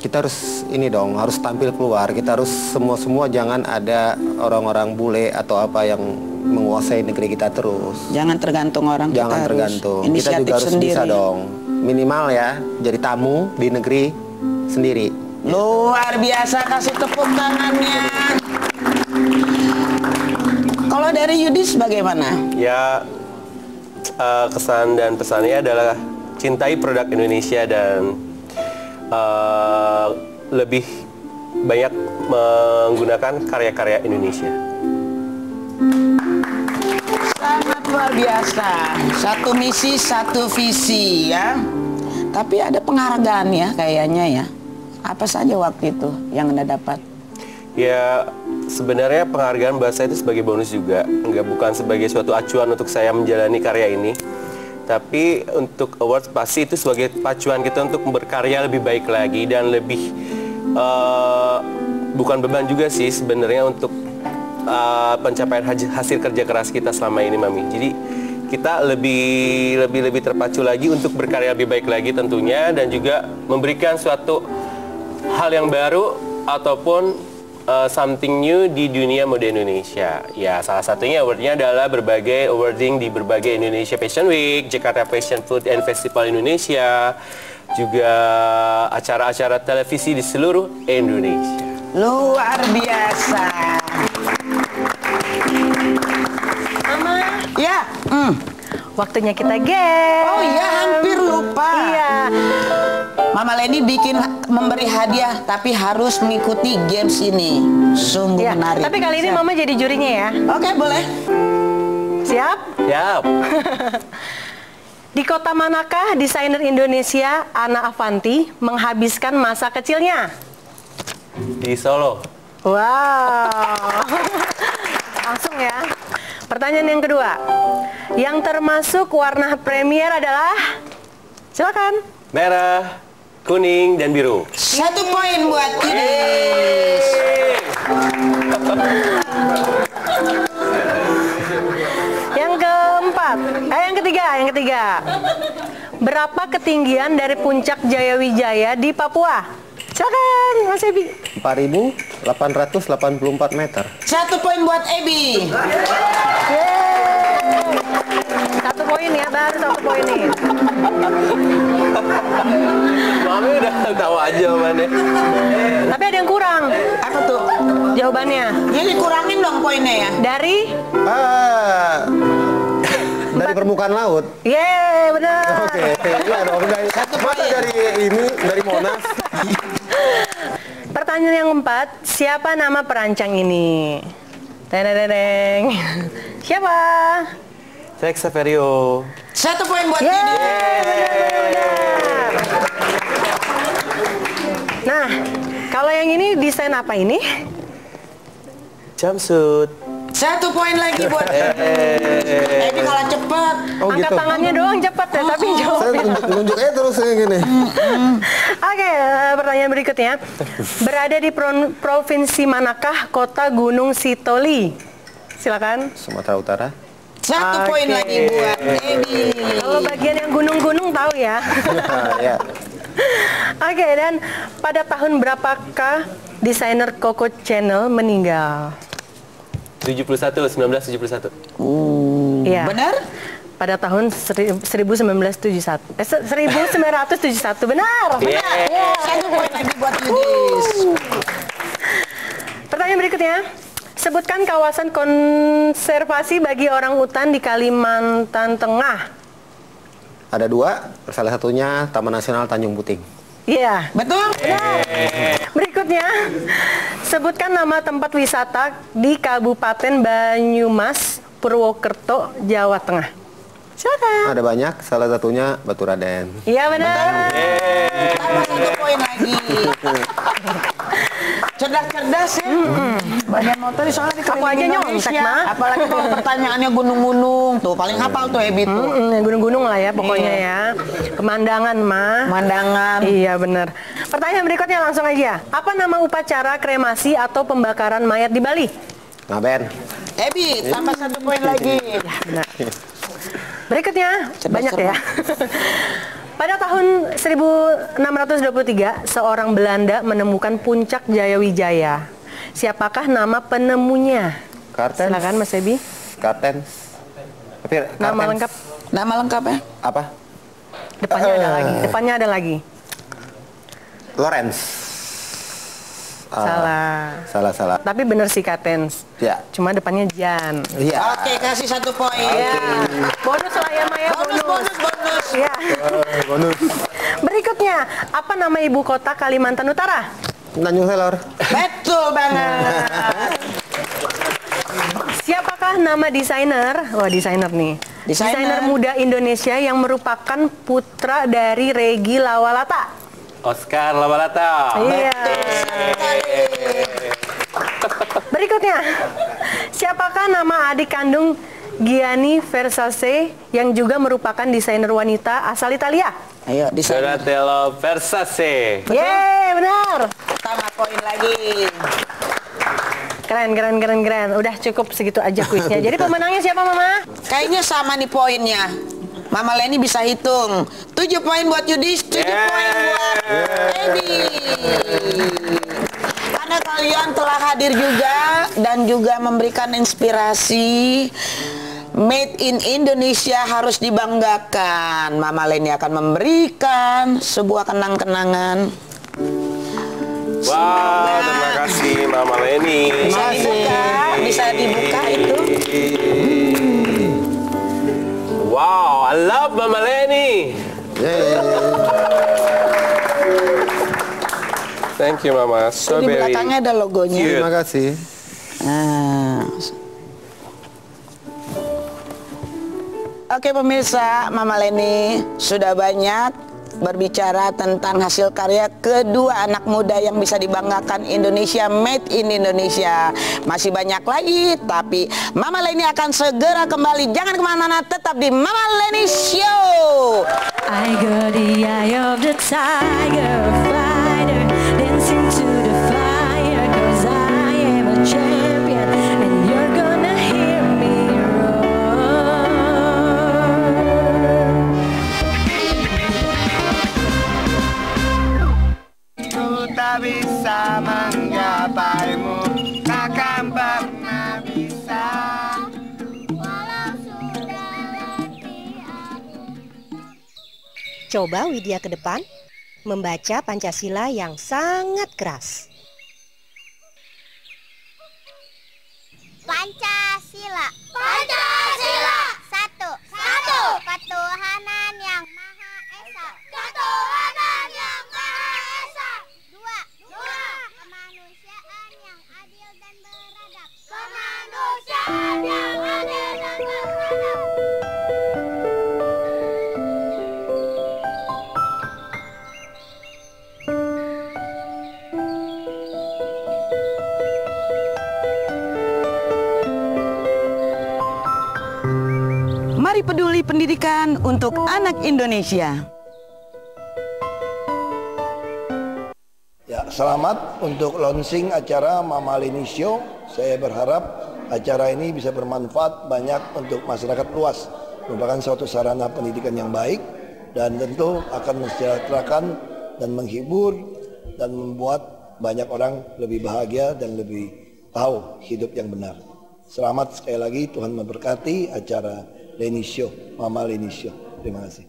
kita harus ini dong, harus tampil keluar. Kita harus semua jangan ada orang-orang bule atau apa yang menguasai negeri kita terus. Jangan tergantung orang. Jangan tergantung. Kita juga harus sendiri. Bisa dong. Minimal ya, jadi tamu di negeri sendiri. Luar biasa, kasih tepuk tangannya. Kalau dari Yudis bagaimana? Ya, kesan dan pesannya adalah cintai produk Indonesia dan lebih banyak menggunakan karya-karya Indonesia. Sangat luar biasa. Satu misi, satu visi ya. Tapi ada penghargaan ya kayaknya ya. Apa saja waktu itu yang Anda dapat? Ya, sebenarnya penghargaan buat saya itu sebagai bonus juga. Bukan sebagai suatu acuan untuk saya menjalani karya ini. Tapi untuk awards pasti itu sebagai pacuan kita untuk berkarya lebih baik lagi dan lebih bukan beban juga sih sebenarnya untuk pencapaian hasil kerja keras kita selama ini, Mami. Jadi kita lebih terpacu lagi untuk berkarya lebih baik lagi tentunya, dan juga memberikan suatu hal yang baru ataupun something new di dunia mode Indonesia. Ya, salah satunya awardnya adalah berbagai awarding di berbagai Indonesia Fashion Week, Jakarta Fashion Food and Festival Indonesia, juga acara-acara televisi di seluruh Indonesia. Luar biasa. Mama. Ya. Waktunya kita game. Oh iya, hampir lupa. Iya. Mama Leni memberi hadiah, tapi harus mengikuti games ini. Sungguh Ya, menarik. tapi kali ini Mama jadi jurinya ya. Oke, boleh. Siap? Siap. Di kota manakah desainer Indonesia Ana Avanti menghabiskan masa kecilnya? Di Solo. Wow. Langsung ya. Pertanyaan yang kedua. Yang termasuk warna premier adalah, silakan. Merah, kuning, dan biru. 1 poin buat Yudis. Yang ketiga. Berapa ketinggian dari puncak Jayawijaya di Papua? Silakan, Mas Ebi. 4.884 meter. 1 poin buat Ebi. Yeay. 1 poin ya, baru 1 poin nih. Mami udah tahu aja jawabannya. Tapi ada yang kurang. Apa tuh? Jawabannya. Jadi kurangin dong poinnya ya. Dari? Dari permukaan laut. Yeay, benar. Oke, iya dong. Masa dari Monas. Pertanyaan yang keempat, siapa nama perancang ini? Teneng. Siapa? Saya Xaverio. 1 poin buat Yeay, Yudis. benar. Nah, kalau yang ini desain apa ini? Jumpsuit. 1 poin lagi buat Ebi kalah cepet. Angkat gitu. tangannya doang cepat ya, tapi Saya jawabnya. nunjuk aja terus kayak gini. Oke, pertanyaan berikutnya. Berada di provinsi manakah kota Gunung Sitoli? Silakan. Sumatera Utara. 1 poin lagi buat Ebi. Kalau bagian yang gunung-gunung tahu ya. Ya. Oke, dan pada tahun berapakah desainer Coco Chanel meninggal? 1971. Iya. Benar? Pada tahun 1971. 1971, benar. Benar. Yeah. 1 poin lagi buat Yudis. Pertanyaan berikutnya. Sebutkan kawasan konservasi bagi orang utan di Kalimantan Tengah. Ada 2, salah satunya Taman Nasional Tanjung Puting. Iya. Betul? Benar. Berikutnya, sebutkan nama tempat wisata di Kabupaten Banyumas, Purwokerto, Jawa Tengah. Silakan. Ada banyak, salah satunya Batu Raden. Iya benar. Tambah 1 poin lagi. Cerdas-cerdas ya. Banyak motor soalnya di Aku aja keliling nyontek, Indonesia. Ma. Apalagi kalau pertanyaannya gunung-gunung. Tuh paling hafal tuh Ebi tuh. Gunung-gunung lah ya pokoknya ya. Pemandangan mah. Pemandangan. Iya benar. Pertanyaan berikutnya langsung aja. Apa nama upacara kremasi atau pembakaran mayat di Bali? Ngaben. Ebi, tambah 1 poin lagi. Ya benar. Berikutnya, banyak ya. Pada tahun 1623, seorang Belanda menemukan puncak Jayawijaya. Siapakah nama penemunya? Kartens. Silakan Mas Ebi. Kartens. Tapi Nama lengkap. Nama lengkapnya? Apa? Depannya ada lagi. Depannya ada lagi. Lawrence. Salah. Tapi bener sih Kartens. Ya. Cuma depannya Jan. Iya. Oke, kasih 1 poin. Ya. Bonus lah ya Maya. Bonus. Ya. Bonus. Berikutnya, apa nama ibu kota Kalimantan Utara? Tanjung Selor. Betul banget. Siapakah nama desainer? Wah, desainer nih. Desainer muda Indonesia yang merupakan putra dari Regi Lawalata. Oscar Lawalata. Iya. Berikutnya, siapakah nama adik kandung Gianni Versace yang juga merupakan desainer wanita asal Italia? Ayo, desainer. Donatello Versace. Yeay, benar. Tambah poin lagi. Keren. Udah cukup segitu aja kuisnya. Jadi pemenangnya siapa, Mama? Kayaknya sama nih poinnya. Mama Leni bisa hitung. 7 poin buat Yudis, 7 poin buat Ebi. Karena kalian telah hadir juga dan juga memberikan inspirasi. Made in Indonesia harus dibanggakan. Mama Leni akan memberikan sebuah kenang-kenangan. Wah, terima kasih Mama Leni. Bisa dibuka itu. Wow, I love Mama Leni. Thank you Mama, so Di very belakangnya ada logonya. cute. Terima kasih. Oke pemirsa, Mama Leni sudah banyak berbicara tentang hasil karya kedua anak muda yang bisa dibanggakan Indonesia, made in Indonesia. Masih banyak lagi, tapi Mama Leni akan segera kembali. Jangan kemana-mana, tetap di Mama Leni Show. I got the eye of the tiger, fighter, dancing to the fire, 'cause I am a champion, and you're gonna hear me Ku tak bisa menggapaimu, takkan pernah bisa. Coba Widya ke depan, membaca Pancasila yang sangat keras. Pancasila. Pancasila. Satu. Satu. Ketuhanan yang Maha Esa. Ketuhanan yang Maha Esa. Dua. Dua. Kemanusiaan yang adil dan beradab. Kemanusiaan yang adil dan beradab. Mari peduli pendidikan untuk anak Indonesia. Ya, selamat untuk launching acara Mama Leni Show. Saya berharap acara ini bisa bermanfaat banyak untuk masyarakat luas. Merupakan suatu sarana pendidikan yang baik dan tentu akan mensejahterakan dan menghibur dan membuat banyak orang lebih bahagia dan lebih tahu hidup yang benar. Selamat sekali lagi, Tuhan memberkati acara Leni Show, Mama Leni Show. Terima kasih.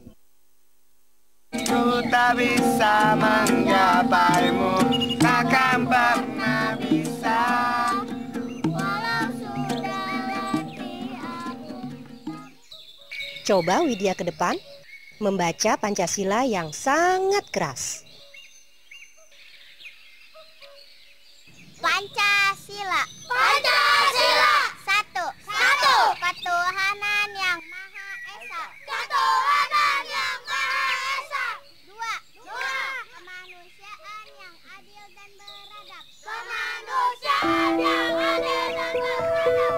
Ku tak bisa menggapaimu, takkan pernah bisa. Walau sudah letih aku. Coba Widya ke depan, membaca Pancasila yang sangat keras. Pancasila. Pancasila. Satu. Satu. Ketuhanan yang Maha Esa. Ketuhanan yang Maha Esa. Dua. Dua. Kemanusiaan yang adil dan beradab. Kemanusiaan yang adil dan beradab.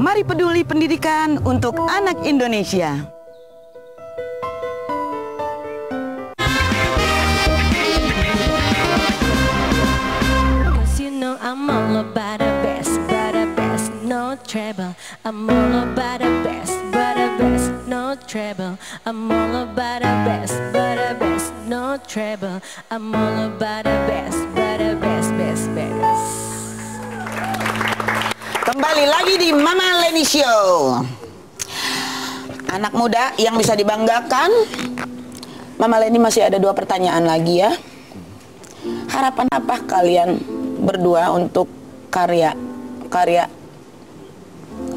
Mari peduli pendidikan untuk anak Indonesia. Cause you know I'm all about the best, no trouble. I'm all about the best, no trouble. I'm all about the best, no trouble. I'm all about the best, best. Kembali lagi di Mama Leni Show. Anak muda yang bisa dibanggakan. Mama Leni masih ada 2 pertanyaan lagi ya. Harapan apa kalian berdua untuk karya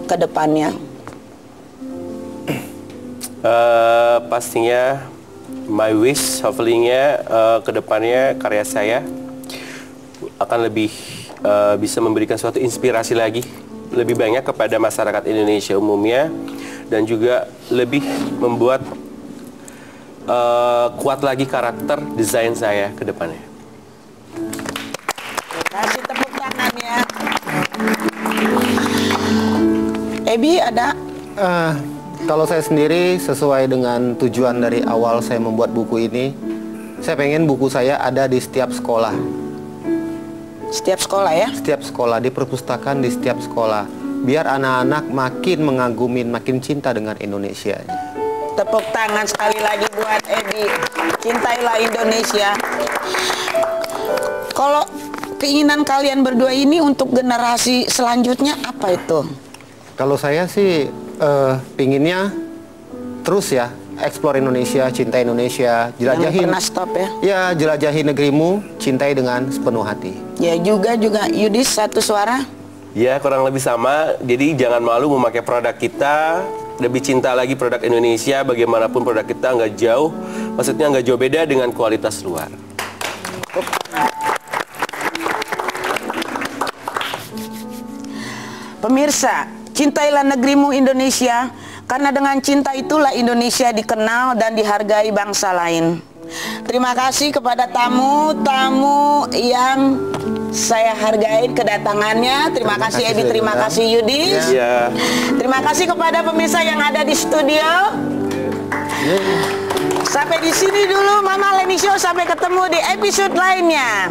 ke depannya? Pastinya my wish, hopefully-nya ke depannya karya saya akan lebih bisa memberikan suatu inspirasi lagi lebih banyak kepada masyarakat Indonesia umumnya, dan juga lebih membuat kuat lagi karakter desain saya ke depannya. Kasih tepuk tangan ya. Ebi ada? Kalau saya sendiri sesuai dengan tujuan dari awal saya membuat buku ini, saya pengen buku saya ada di setiap sekolah. Setiap sekolah ya? Setiap sekolah, di perpustakaan di setiap sekolah. Biar anak-anak makin mengagumi, makin cinta dengan Indonesia. Tepuk tangan sekali lagi buat Ebi. Cintailah Indonesia. Kalau keinginan kalian berdua ini untuk generasi selanjutnya apa itu? Kalau saya sih pinginnya terus ya, explore Indonesia, cintai Indonesia, jelajahin. Jangan pernah stop ya? Ya, jelajahi negerimu, cintai dengan sepenuh hati. Ya juga Yudis, satu suara. Ya, kurang lebih sama. Jadi jangan malu memakai produk kita, lebih cinta lagi produk Indonesia. Bagaimanapun produk kita nggak jauh, maksudnya nggak jauh beda dengan kualitas luar. Pemirsa, cintailah negerimu Indonesia, karena dengan cinta itulah Indonesia dikenal dan dihargai bangsa lain. Terima kasih kepada tamu-tamu yang saya hargai kedatangannya. Terima kasih Ebi, terima kasih Yudi. Terima kasih kepada pemirsa yang ada di studio. Sampai di sini dulu Mama Leni Show, sampai ketemu di episode lainnya.